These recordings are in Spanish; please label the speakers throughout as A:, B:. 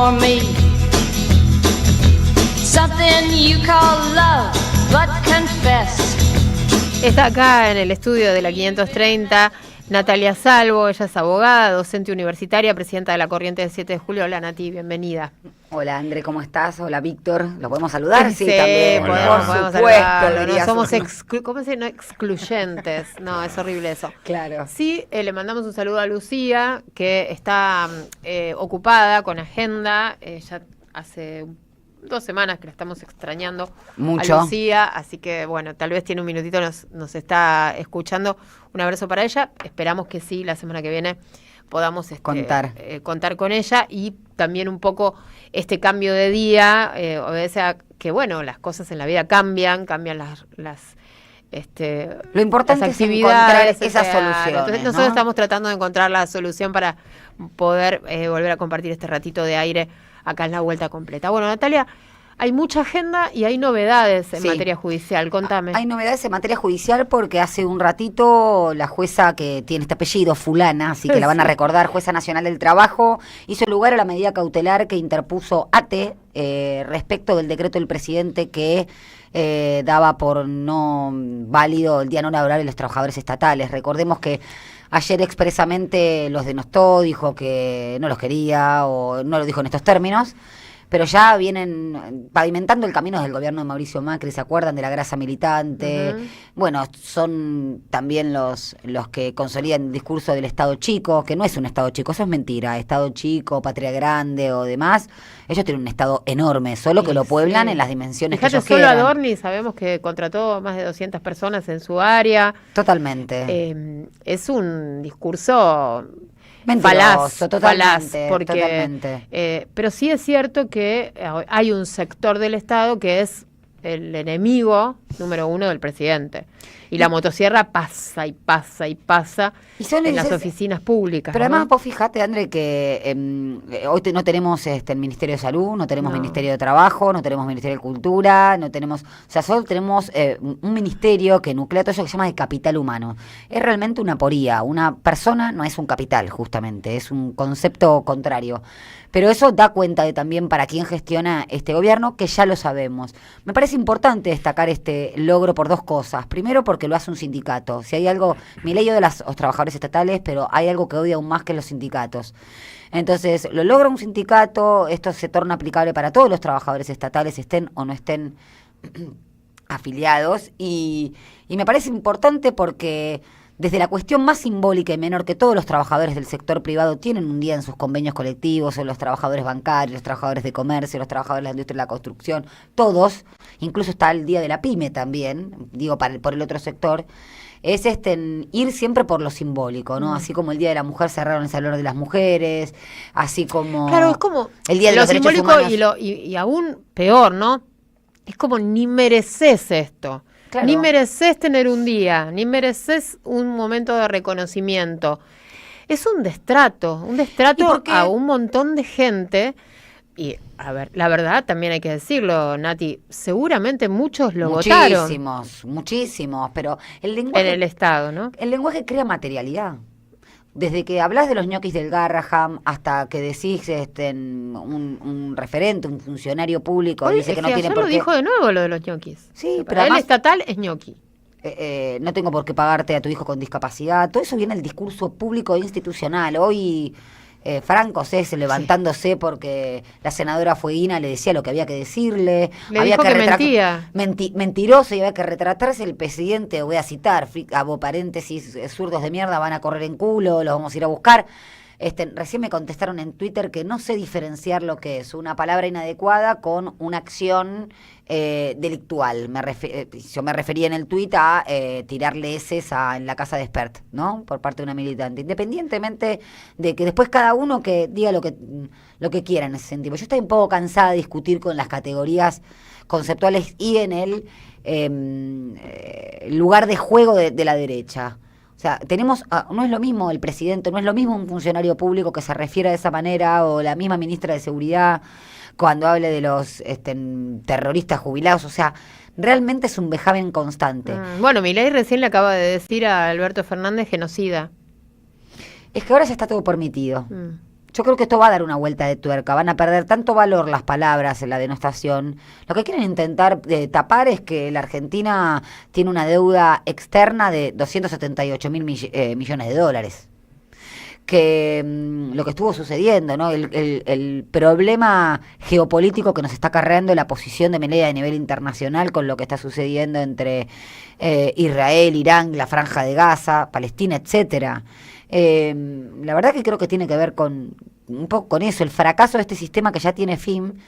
A: for me. Something you call love, but confess.
B: Está acá en el estudio de la 530 Natalia Salvo. Ella es abogada, docente universitaria, presidenta de la Corriente del 7 de Julio. Hola Nati, bienvenida.
C: Hola André, ¿cómo estás? Hola Víctor, ¿lo podemos saludar?
B: Sí,
C: también.
B: podemos saludarlo. No somos
C: ¿cómo
B: no excluyentes. No, es horrible eso.
C: Claro.
B: Sí, le mandamos un saludo a Lucía, que está ocupada con agenda. Ya hace 2 semanas que la estamos extrañando
C: mucho
B: a Lucía, así que bueno, tal vez tiene un minutito, nos está escuchando. Un abrazo para ella, esperamos que sí, la semana que viene podamos contar con ella. Y también un poco este cambio de día obedece a que bueno, las cosas en la vida cambian las
C: lo importante
B: las
C: es encontrar esa solución.
B: Entonces nosotros estamos tratando de encontrar la solución para poder volver a compartir este ratito de aire acá en La Vuelta Completa. Bueno, Natalia, hay mucha agenda y hay novedades en materia judicial. Contame.
C: Hay novedades en materia judicial porque hace un ratito la jueza que tiene este apellido, fulana, así que la van a recordar, jueza nacional del trabajo, hizo lugar a la medida cautelar que interpuso ATE respecto del decreto del presidente que daba por no válido el día no laboral de los trabajadores estatales. Recordemos que ayer expresamente los denostó, dijo que no los quería o no lo dijo en estos términos, pero ya vienen pavimentando el camino del gobierno de Mauricio Macri, ¿se acuerdan de la grasa militante? Uh-huh. Bueno, son también los que consolidan el discurso del Estado chico, que no es un Estado chico, eso es mentira, Estado chico, patria grande o demás. Ellos tienen un Estado enorme, solo que lo pueblan en las dimensiones que ellos quieran.
B: Solo Adorni sabemos que contrató más de 200 personas en su área.
C: Totalmente.
B: Es un discurso
C: mentiroso,
B: falaz, porque, pero sí es cierto que hay un sector del Estado que es el enemigo número 1 del presidente. Y la motosierra pasa y pasa y pasa en las oficinas públicas.
C: Pero además vos fijate, André, que hoy no tenemos el Ministerio de Salud, no tenemos Ministerio de Trabajo, no tenemos Ministerio de Cultura, no tenemos, o sea, solo tenemos un ministerio que nuclea todo eso que se llama de capital humano. Es realmente una aporía. Una persona no es un capital, justamente, es un concepto contrario. Pero eso da cuenta de también para quién gestiona este gobierno, que ya lo sabemos. Me parece importante destacar este logro por 2 cosas. Primero, porque lo hace un sindicato. Si hay algo, Milei odia a los trabajadores estatales, pero hay algo que odia aún más que los sindicatos. Entonces, lo logra un sindicato, esto se torna aplicable para todos los trabajadores estatales, estén o no estén afiliados. Y me parece importante porque desde la cuestión más simbólica y menor, que todos los trabajadores del sector privado tienen un día en sus convenios colectivos, o los trabajadores bancarios, los trabajadores de comercio, los trabajadores de la industria de la construcción, todos, incluso está el día de la pyme también, digo, por el otro sector, es ir siempre por lo simbólico, ¿no? Así como el Día de la Mujer cerraron el Salón de las Mujeres, así como
B: claro, es como
C: el Día de los Derechos Humanos.
B: Y aún peor, ¿no? Es como ni mereces esto. Claro. Ni mereces tener un día, ni mereces un momento de reconocimiento. Es un destrato a un montón de gente. Y, a ver, la verdad también hay que decirlo, Nati, seguramente muchos lo votaron.
C: Muchísimos, pero el lenguaje...
B: En el Estado, ¿no?
C: El lenguaje crea materialidad. Desde que hablas de los ñoquis del Garraham hasta que decís un referente, un funcionario público, dice que no tiene por qué.
B: Lo dijo de nuevo lo de los ñoquis.
C: Sí,
B: pero además, el estatal es ñoqui.
C: No tengo por qué pagarte a tu hijo con discapacidad. Todo eso viene del discurso público e institucional. Hoy Franco Cés levantándose porque la senadora Fueguina le decía lo que había que decirle.
B: Le dijo que mentía.
C: Mentiroso, y había que retratarse. El presidente, voy a citar, hago paréntesis, zurdos de mierda van a correr en culo, los vamos a ir a buscar. Recién me contestaron en Twitter que no sé diferenciar lo que es una palabra inadecuada con una acción delictual. Yo me refería en el tuit a tirarle heces en la casa de Spert, ¿no? Por parte de una militante. Independientemente de que después cada uno que diga lo que quiera en ese sentido. Yo estoy un poco cansada de discutir con las categorías conceptuales y en el lugar de juego de la derecha. O sea, no es lo mismo el presidente, no es lo mismo un funcionario público que se refiere de esa manera, o la misma ministra de Seguridad cuando hable de los terroristas jubilados. O sea, realmente es un vejamen constante.
B: Bueno, Milei recién le acaba de decir a Alberto Fernández genocida.
C: Es que ahora ya está todo permitido. Yo creo que esto va a dar una vuelta de tuerca, van a perder tanto valor las palabras en la denostación. Lo que quieren intentar tapar es que la Argentina tiene una deuda externa de 278.000 millones de dólares. Que lo que estuvo sucediendo, ¿no? El problema geopolítico que nos está acarreando la posición de Milei a nivel internacional con lo que está sucediendo entre Israel, Irán, la Franja de Gaza, Palestina, etcétera. La verdad que creo que tiene que ver con un poco con eso, el fracaso de este sistema que ya tiene fin.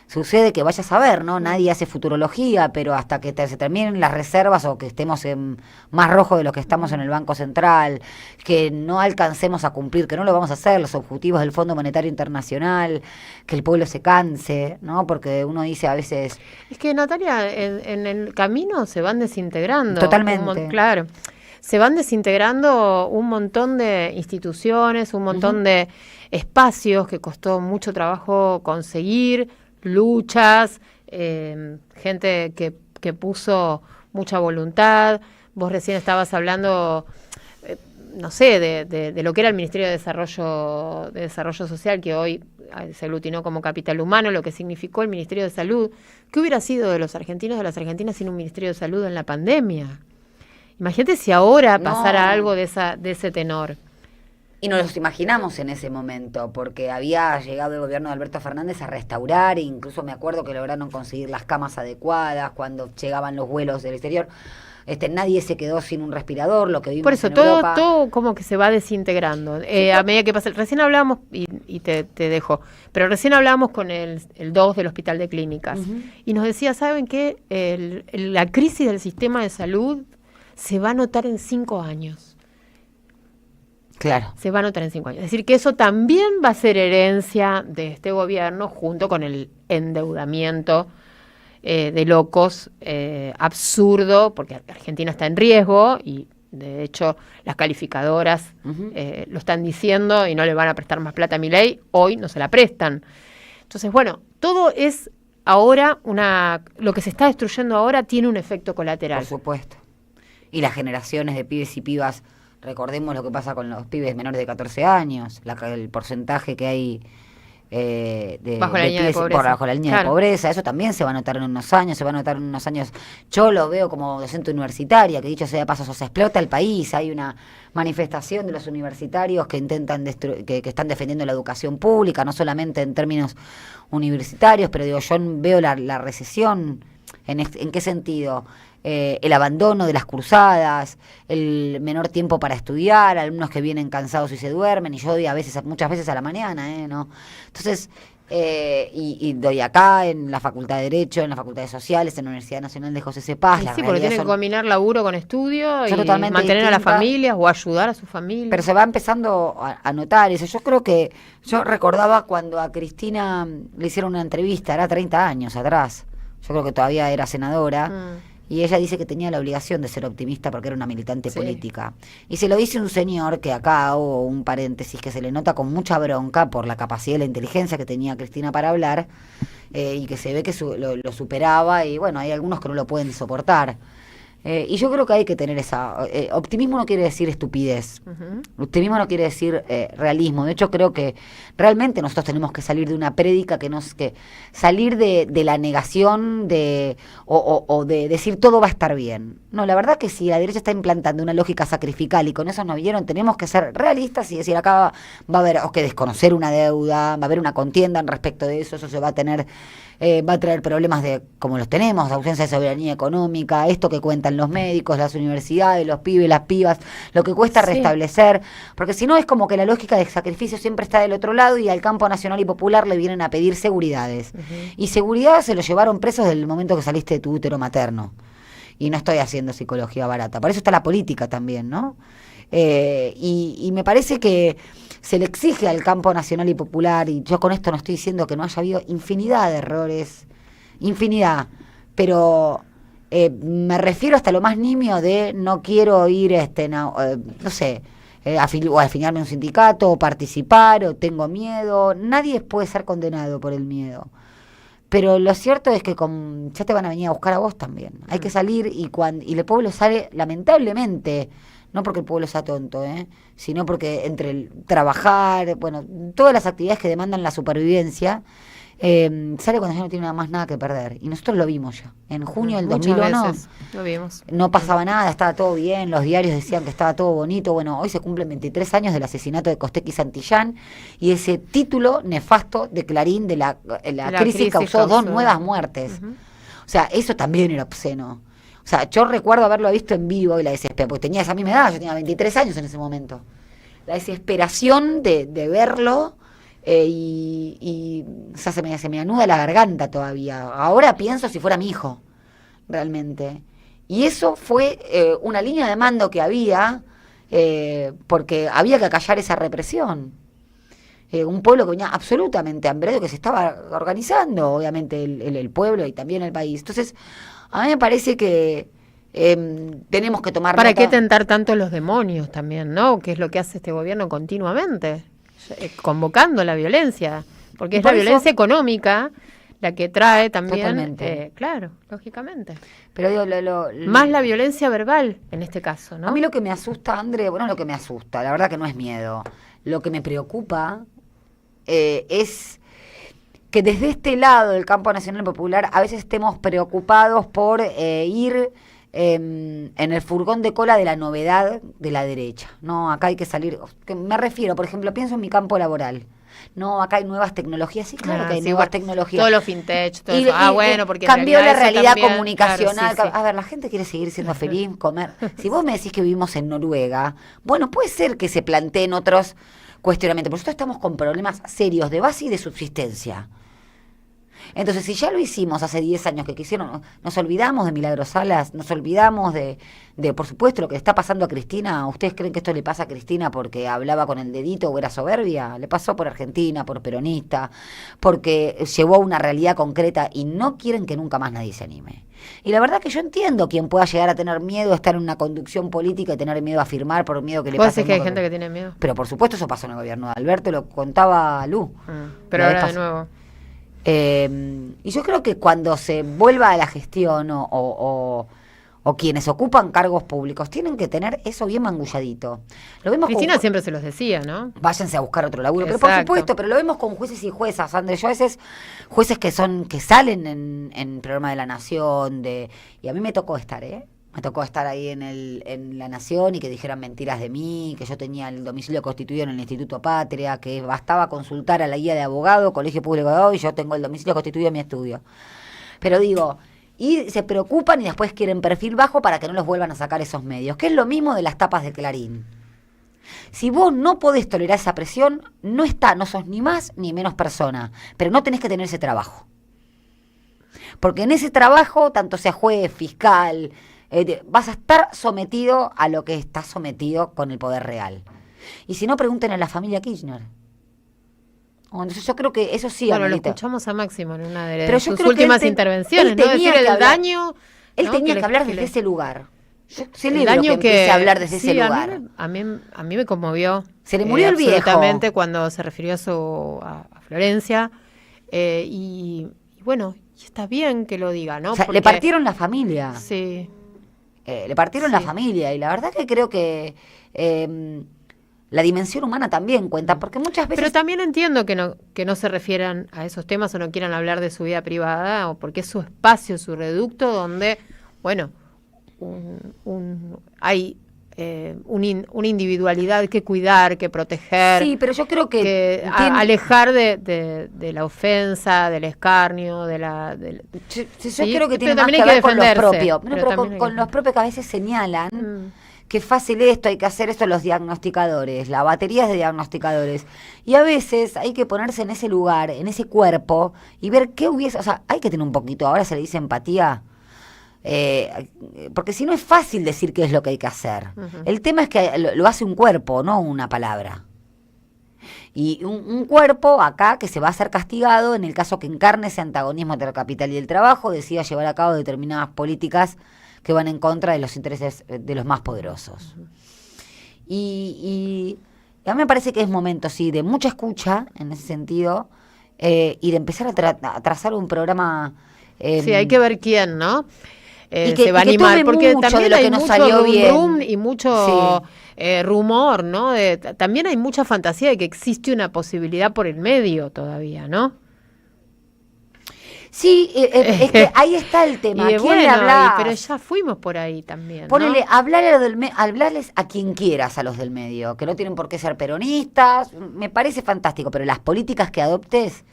C: Sucede que vaya a saber, ¿no? Nadie hace futurología, pero hasta que se terminen las reservas o que estemos en más rojo de lo que estamos en el Banco Central, que no alcancemos a cumplir, que no lo vamos a hacer, los objetivos del Fondo Monetario Internacional, que el pueblo se canse, ¿no? Porque uno dice a veces...
B: Es que, Natalia, en el camino se van desintegrando.
C: Totalmente.
B: Claro. Se van desintegrando un montón de instituciones, un montón de espacios que costó mucho trabajo conseguir, luchas, gente que puso mucha voluntad. Vos recién estabas hablando, no sé, de lo que era el Ministerio de Desarrollo Social, que hoy se aglutinó como Capital Humano, lo que significó el Ministerio de Salud. ¿Qué hubiera sido de los argentinos, de las argentinas sin un Ministerio de Salud en la pandemia? Imagínate si ahora pasara algo de ese tenor.
C: Y nos los imaginamos en ese momento, porque había llegado el gobierno de Alberto Fernández a restaurar, e incluso me acuerdo que lograron conseguir las camas adecuadas cuando llegaban los vuelos del exterior. Nadie se quedó sin un respirador, lo que vimos
B: por eso,
C: en Europa.
B: todo como que se va desintegrando. A medida que pasa, recién hablábamos, y te dejo, pero recién hablábamos con el 2 del Hospital de Clínicas, y nos decía, ¿saben qué? La crisis del sistema de salud se va a notar en 5 años.
C: Claro.
B: Se va a notar en 5 años. Es decir, que eso también va a ser herencia de este gobierno junto con el endeudamiento de locos absurdo, porque Argentina está en riesgo y de hecho las calificadoras lo están diciendo y no le van a prestar más plata a Milei, hoy no se la prestan. Entonces, bueno, todo es ahora lo que se está destruyendo ahora tiene un efecto colateral.
C: Por supuesto. Y las generaciones de pibes y pibas, recordemos lo que pasa con los pibes menores de 14 años, el porcentaje que hay
B: bajo la línea de pobreza.
C: Bajo la línea de pobreza, eso también se va a notar en unos años, yo lo veo como docente universitaria, que dicho sea de paso, se explota el país, hay una manifestación de los universitarios que intentan que están defendiendo la educación pública, no solamente en términos universitarios, pero digo, yo veo la recesión, ¿en qué sentido? El abandono de las cursadas, el menor tiempo para estudiar, alumnos que vienen cansados y se duermen, y yo doy muchas veces a la mañana, ¿no? Entonces, y doy acá, en la Facultad de Derecho, en la Facultad de Sociales, en la Universidad Nacional de José C. Paz.
B: Sí, porque tienen que combinar laburo con estudio y mantener
C: distinta,
B: a las familias o ayudar a sus familias.
C: Pero se va empezando a notar eso. Yo creo que, yo recordaba cuando a Cristina le hicieron una entrevista, era 30 años atrás, yo creo que todavía era senadora, y ella dice que tenía la obligación de ser optimista porque era una militante política. Y se lo dice un señor que acá hago un paréntesis, que se le nota con mucha bronca por la capacidad y la inteligencia que tenía Cristina para hablar, y que se ve que lo superaba, y bueno, hay algunos que no lo pueden soportar. Y yo creo que hay que tener optimismo no quiere decir estupidez. Optimismo no quiere decir realismo. De hecho, creo que realmente nosotros tenemos que salir de una prédica, que salir de la negación o de decir todo va a estar bien. No, la verdad que si la derecha está implantando una lógica sacrificial y con eso nos vieron, tenemos que ser realistas y decir, acá va a haber que desconocer una deuda, va a haber una contienda en respecto de eso se va a tener... va a traer problemas como los tenemos, ausencia de soberanía económica, esto que cuentan los médicos, las universidades, los pibes, las pibas, lo que cuesta restablecer, porque si no es como que la lógica de sacrificio siempre está del otro lado y al campo nacional y popular le vienen a pedir seguridades. Y seguridad se lo llevaron presos desde el momento que saliste de tu útero materno. Y no estoy haciendo psicología barata, por eso está la política también, ¿no? Y me parece que se le exige al campo nacional y popular, y yo con esto no estoy diciendo que no haya habido infinidad de errores, pero me refiero hasta lo más nimio de no quiero ir, no sé, o afiliarme a un sindicato, o participar, o tengo miedo. Nadie puede ser condenado por el miedo. Pero lo cierto es que ya te van a venir a buscar a vos también. Hay que salir y el pueblo sale, lamentablemente, no porque el pueblo sea tonto, sino porque entre el trabajar, bueno, todas las actividades que demandan la supervivencia, sale cuando ya no tiene más nada que perder. Y nosotros lo vimos ya. En junio del
B: Muchas
C: 2001
B: veces lo vimos.
C: no pasaba nada, estaba todo bien, los diarios decían que estaba todo bonito. Bueno, hoy se cumplen 23 años del asesinato de Costec y Santillán, y ese título nefasto de Clarín de la crisis causó 2 nuevas muertes. O sea, eso también era obsceno. O sea, yo recuerdo haberlo visto en vivo y la desesperación, porque tenía esa misma edad, yo tenía 23 años en ese momento. La desesperación de verlo, y o sea, se me anuda la garganta todavía. Ahora pienso si fuera mi hijo, realmente. Y eso fue una línea de mando que había, porque había que acallar esa represión. Un pueblo que venía absolutamente hambriado, que se estaba organizando, obviamente, el pueblo y también el país. Entonces, a mí me parece que tenemos que tomar
B: ¿Para
C: nota.
B: qué tentar tanto los demonios también, no? Que es lo que hace este gobierno continuamente, convocando la violencia, porque es la violencia económica la que trae también, claro, lógicamente.
C: Pero digo,
B: más la violencia verbal en este caso, ¿no?
C: A mí lo que me asusta, André, bueno, lo que me asusta, la verdad que no es miedo, lo que me preocupa es que desde este lado del campo nacional popular a veces estemos preocupados por ir en el furgón de cola de la novedad de la derecha. No, acá hay que salir, me refiero, por ejemplo, pienso en mi campo laboral. No, acá hay nuevas tecnologías. Sí, claro que hay nuevas tecnologías.
B: Todo lo fintech, todo eso. Bueno, porque
C: cambió la realidad
B: también,
C: comunicacional.
B: Claro, sí.
C: A ver, la gente quiere seguir siendo feliz, comer. Si vos me decís que vivimos en Noruega, bueno, puede ser que se planteen otros cuestionamientos. Por eso estamos con problemas serios de base y de subsistencia. Entonces, si ya lo hicimos hace 10 años que quisieron, nos olvidamos de Milagros Salas, nos olvidamos de, por supuesto, lo que le está pasando a Cristina. ¿Ustedes creen que esto le pasa a Cristina porque hablaba con el dedito o era soberbia? Le pasó por argentina, por peronista, porque llevó una realidad concreta y no quieren que nunca más nadie se anime. Y la verdad que yo entiendo quien pueda llegar a tener miedo a estar en una conducción política y tener miedo a firmar por miedo que le pase.
B: ¿Vos decís que hay gente que tiene miedo?
C: Pero por supuesto eso pasó en el gobierno de Alberto, lo contaba Lu.
B: Pero ahora de nuevo.
C: Y yo creo que cuando se vuelva a la gestión o quienes ocupan cargos públicos tienen que tener eso bien mangulladito. Lo vemos
B: Cristina siempre se los decía, ¿no?
C: Váyanse a buscar otro laburo.
B: Exacto.
C: Pero por supuesto, pero lo vemos con jueces y juezas, Andrés. Yo a veces, jueces que salen en Programa de la Nación, y a mí me tocó estar, Me tocó estar ahí en La Nación y que dijeran mentiras de mí, que yo tenía el domicilio constituido en el Instituto Patria, que bastaba consultar a la guía de abogado, Colegio Público de Abogados, y yo tengo el domicilio constituido en mi estudio. Pero digo, y se preocupan y después quieren perfil bajo para que no los vuelvan a sacar esos medios, que es lo mismo de las tapas de Clarín. Si vos no podés tolerar esa presión, no sos ni más ni menos persona, pero no tenés que tener ese trabajo. Porque en ese trabajo, tanto sea juez, fiscal, vas a estar sometido a lo que estás sometido con el poder real. Y si no, pregunten a la familia Kirchner. Entonces yo creo que eso sí,
B: bueno,
C: Amelita.
B: Lo escuchamos a Máximo en una de
C: Pero
B: sus últimas intervenciones, ¿no? Decir el daño.
C: Él tenía que hablar desde ese lugar. Yo celebro que empiece a hablar desde ese lugar.
B: A mí me conmovió.
C: Se le murió el viejo.
B: Absolutamente, cuando se refirió a Florencia. Y bueno, está bien que lo diga, ¿no?
C: O sea, le partieron la familia.
B: Sí.
C: Le partieron la familia. Y la verdad que creo que la dimensión humana también cuenta, porque muchas veces...
B: Pero también entiendo que no se refieran a esos temas o no quieran hablar de su vida privada, o porque es su espacio, su reducto, donde, bueno, hay una individualidad que cuidar, que proteger.
C: Sí, pero yo creo que
B: alejar de la ofensa, del escarnio,
C: yo creo que tiene más que ver con los propios. Pero con los propios que a veces señalan... que fácil esto, hay que hacer esto los diagnosticadores, la batería es de diagnosticadores. Y a veces hay que ponerse en ese lugar, en ese cuerpo, y ver qué hubiese... O sea, hay que tener un poquito, ahora se le dice empatía, porque si no es fácil decir qué es lo que hay que hacer. Uh-huh. El tema es que lo hace un cuerpo, no una palabra. Y un cuerpo acá que se va a ser castigado en el caso que encarne ese antagonismo entre el capital y el trabajo, decida llevar a cabo determinadas políticas que van en contra de los intereses de los más poderosos. Uh-huh. Y a mí me parece que es momento, sí, de mucha escucha en ese sentido, y de empezar a trazar un programa...
B: sí, hay que ver quién, ¿no? se va a animar, porque
C: mucho
B: también
C: de lo
B: hay
C: que nos
B: mucho
C: salió
B: rum
C: bien.
B: rum y mucho rumor, ¿no? También hay mucha fantasía de que existe una posibilidad por el medio todavía, ¿no?
C: Sí, es que ahí está el tema.
B: Y
C: ¿A quién le
B: bueno,
C: hablas?
B: pero ya fuimos por ahí también,
C: Ponele,
B: ¿no?
C: hablarles a quien quieras a los del medio, que no tienen por qué ser peronistas, me parece fantástico, pero las políticas que adoptes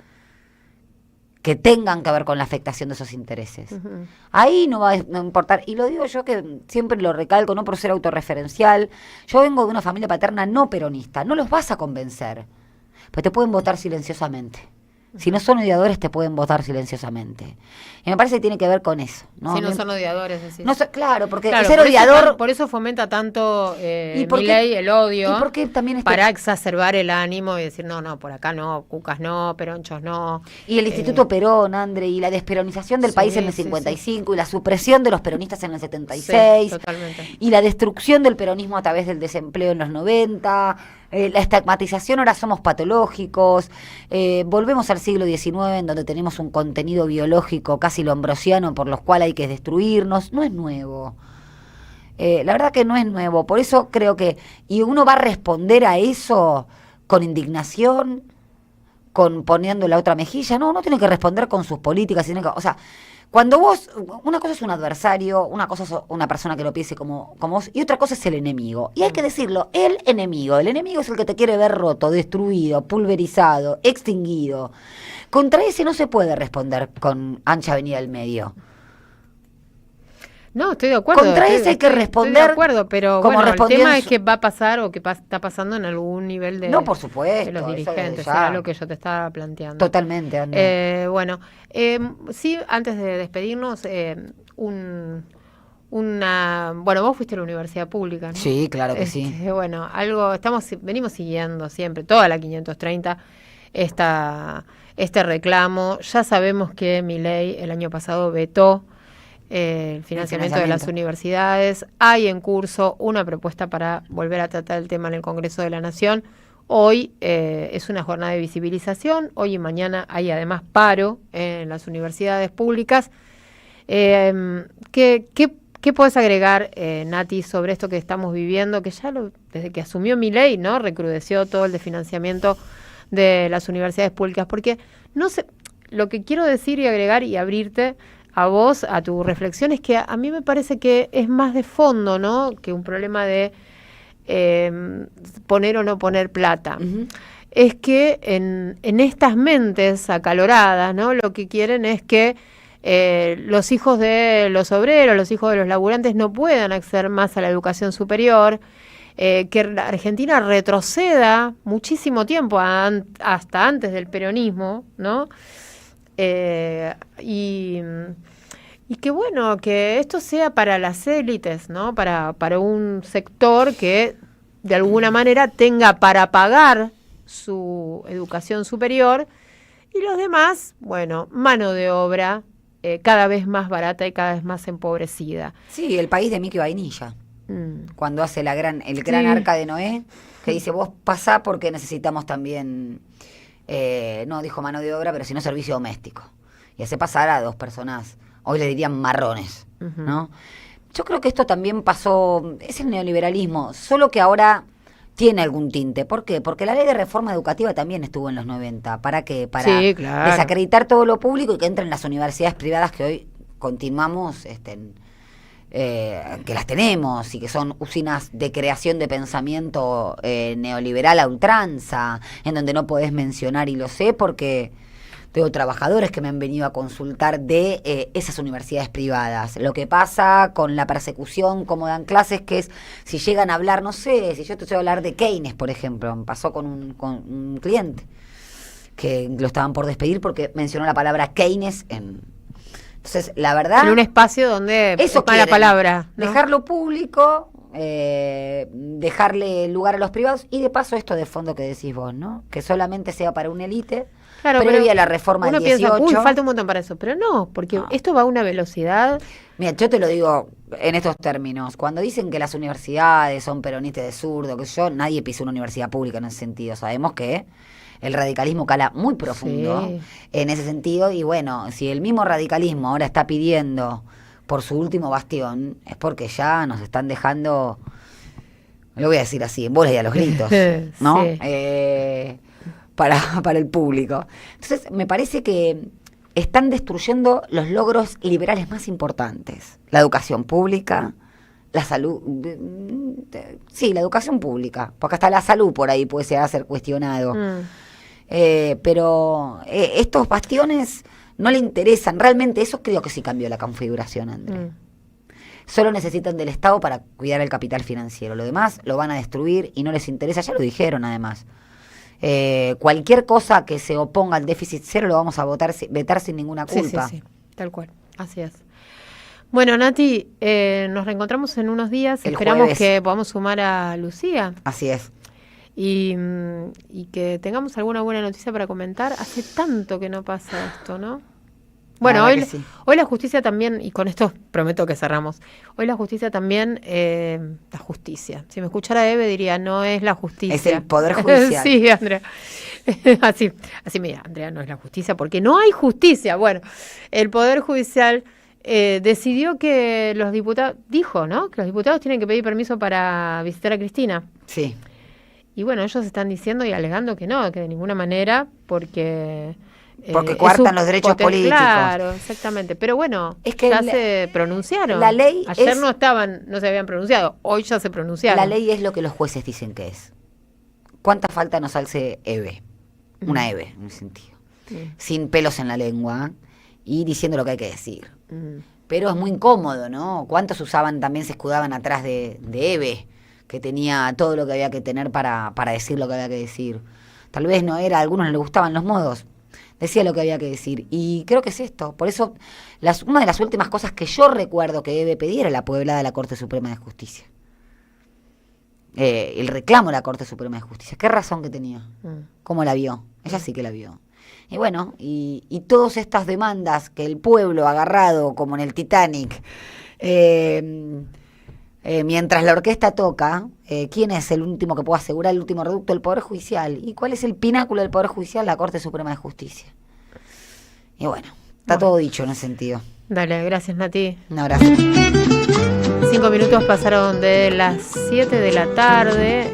C: que tengan que ver con la afectación de esos intereses.
B: Ujú.
C: Ahí no va a no importar, y lo digo yo que siempre lo recalco, no por ser autorreferencial, yo vengo de una familia paterna no peronista, no los vas a convencer, pues te pueden votar silenciosamente. Si no son odiadores, te pueden votar silenciosamente. Y me parece que tiene que ver con eso, ¿no?
B: Si no son odiadores, decís.
C: No claro, porque
B: Claro,
C: ser
B: por eso
C: odiador...
B: por eso fomenta tanto
C: ¿Y por qué-
B: Milei el odio,
C: y por qué también
B: para exacerbar el ánimo y decir, no, por acá no, cucas no, peronchos no.
C: Y el Instituto Perón, Andre, y la desperonización del
B: Sí,
C: país en el
B: sí,
C: 55, y la supresión de los peronistas en el 76,
B: Sí, totalmente.
C: y la destrucción del peronismo a través del desempleo en los 90, la estigmatización, ahora somos patológicos, volvemos al siglo XIX en donde tenemos un contenido biológico casi lombrosiano por los cuales hay que destruirnos, no es nuevo. La verdad que no es nuevo, por eso creo que, y uno va a responder a eso con indignación, con poniendo la otra mejilla, no tiene que responder con sus políticas, o sea, cuando vos, una cosa es un adversario, una cosa es una persona que lo piense como vos, y otra cosa es el enemigo. Y hay que decirlo, el enemigo es el que te quiere ver roto, destruido, pulverizado, extinguido. Contra ese no se puede responder con ancha avenida del medio.
B: No, estoy de acuerdo.
C: Contra ese hay que responder
B: estoy de acuerdo, pero
C: como
B: bueno, el
C: respondió
B: tema
C: en
B: es que va a pasar o que está pasando en algún nivel de,
C: No, por supuesto,
B: de los
C: eso
B: dirigentes,
C: ya.
B: era lo que yo te estaba planteando.
C: Totalmente, Andrés.
B: Bueno, sí, antes de despedirnos, bueno, vos fuiste a la universidad pública, ¿no?
C: Sí, claro que sí.
B: Bueno, venimos siguiendo siempre, toda la 530, este reclamo. Ya sabemos que Milei el año pasado vetó el financiamiento de las universidades. Hay en curso una propuesta para volver a tratar el tema en el Congreso de la Nación. Hoy es una jornada de visibilización. Hoy y mañana hay además paro en las universidades públicas. ¿Qué podés agregar, Nati, sobre esto que estamos viviendo? Que ya desde que asumió Milei, ¿no? Recrudeció todo el desfinanciamiento de las universidades públicas. Porque no sé, lo que quiero decir y agregar y abrirte a vos, a tu reflexión, es que a mí me parece que es más de fondo, ¿no? Que un problema de poner o no poner plata.
C: Uh-huh.
B: Es que en estas mentes acaloradas, ¿no? Lo que quieren es que los hijos de los obreros, los hijos de los laburantes no puedan acceder más a la educación superior, que la Argentina retroceda muchísimo tiempo, hasta antes del peronismo, ¿no? Y que bueno, que esto sea para las élites, ¿no? Para un sector que de alguna manera tenga para pagar su educación superior, y los demás, bueno, mano de obra cada vez más barata y cada vez más empobrecida.
C: Sí, el país de Mickey Vainilla. Cuando hace el gran arca de Noé, que dice, vos pasá porque necesitamos también, no dijo mano de obra, pero sino servicio doméstico. Y hace pasar a 2 personas, hoy le dirían marrones, ¿no? Yo creo que esto también pasó, es el neoliberalismo, solo que ahora tiene algún tinte. ¿Por qué? Porque la ley de reforma educativa también estuvo en los 90. ¿Para qué? Para
B: Sí, claro,
C: desacreditar todo lo público y que entren las universidades privadas que hoy continuamos que las tenemos y que son usinas de creación de pensamiento neoliberal a ultranza, en donde no podés mencionar, y lo sé porque tengo trabajadores que me han venido a consultar de esas universidades privadas. Lo que pasa con la persecución, cómo dan clases, que es si llegan a hablar, no sé, si yo te estoy a hablar de Keynes, por ejemplo, me pasó con un cliente que lo estaban por despedir porque mencionó la palabra Keynes Entonces, la verdad...
B: En un espacio donde
C: eso
B: es la palabra, ¿no?
C: Dejarlo público, dejarle lugar a los privados, y de paso esto de fondo que decís vos, ¿no? Que solamente sea para una élite.
B: Claro,
C: previa a la reforma del 18.
B: Uno piensa, falta un montón para eso, pero no, porque esto va a una velocidad.
C: Mira, yo te lo digo en estos términos. Cuando dicen que las universidades son peronistas de zurdo, que nadie pisa una universidad pública en ese sentido. Sabemos que el radicalismo cala muy profundo en ese sentido, y bueno, si el mismo radicalismo ahora está pidiendo por su último bastión, es porque ya nos están dejando, lo voy a decir así, en bolas y a los gritos, ¿no?
B: Sí.
C: Para el público. Entonces, me parece que están destruyendo los logros liberales más importantes. La educación pública, la salud, sí, la educación pública, porque hasta la salud por ahí puede llegar a ser cuestionado. Pero estos bastiones no le interesan. Realmente eso creo que sí cambió la configuración, André. Solo necesitan del Estado para cuidar el capital financiero. Lo demás lo van a destruir y no les interesa. Ya lo dijeron, además. Cualquier cosa que se oponga al déficit cero lo vamos a vetar sin ninguna culpa.
B: Sí, tal cual. Así es. Bueno, Nati, nos reencontramos en unos días.
C: El
B: Esperamos
C: jueves.
B: que podamos sumar a Lucía.
C: Así es.
B: Y que tengamos alguna buena noticia para comentar. Hace tanto que no pasa esto, ¿no? Bueno,
C: verdad que sí.
B: hoy la justicia también, y con esto prometo que cerramos, hoy la justicia también, la justicia. Si me escuchara Eve diría, no es la justicia.
C: Es el Poder Judicial.
B: Sí, Andrea. así mira, Andrea, no es la justicia, porque no hay justicia. Bueno, el Poder Judicial decidió que los diputados, dijo, ¿no? Que los diputados tienen que pedir permiso para visitar a Cristina.
C: Sí.
B: Y bueno, ellos están diciendo y alegando que no, que de ninguna manera, porque
C: coartan los derechos políticos.
B: Claro, exactamente. Pero bueno,
C: es que
B: ya se pronunciaron.
C: La ley
B: ayer no se habían pronunciado, hoy ya se pronunciaron.
C: La ley es lo que los jueces dicen que es. ¿Cuánta falta nos hace Eve? Una Eve, en un sentido. Sin pelos en la lengua y diciendo lo que hay que decir. Pero es muy incómodo, ¿no? ¿Cuántos se escudaban atrás de Eve, que tenía todo lo que había que tener para decir lo que había que decir? Tal vez no era, a algunos no les gustaban los modos, decía lo que había que decir. Y creo que es esto. Por eso, una de las últimas cosas que yo recuerdo que Eve pedía era la pueblada de la Corte Suprema de Justicia. El reclamo de la Corte Suprema de Justicia. ¿Qué razón que tenía? ¿Cómo la vio? Ella sí que la vio. Y bueno, y todas estas demandas que el pueblo ha agarrado, como en el Titanic, mientras la orquesta toca, ¿quién es el último que puede asegurar el último reducto? El Poder Judicial. ¿Y cuál es el pináculo del Poder Judicial? La Corte Suprema de Justicia. Y bueno, está todo dicho en ese sentido.
B: Dale, gracias, Nati.
C: Un abrazo.
B: 5 minutos pasaron de las 7 de la tarde.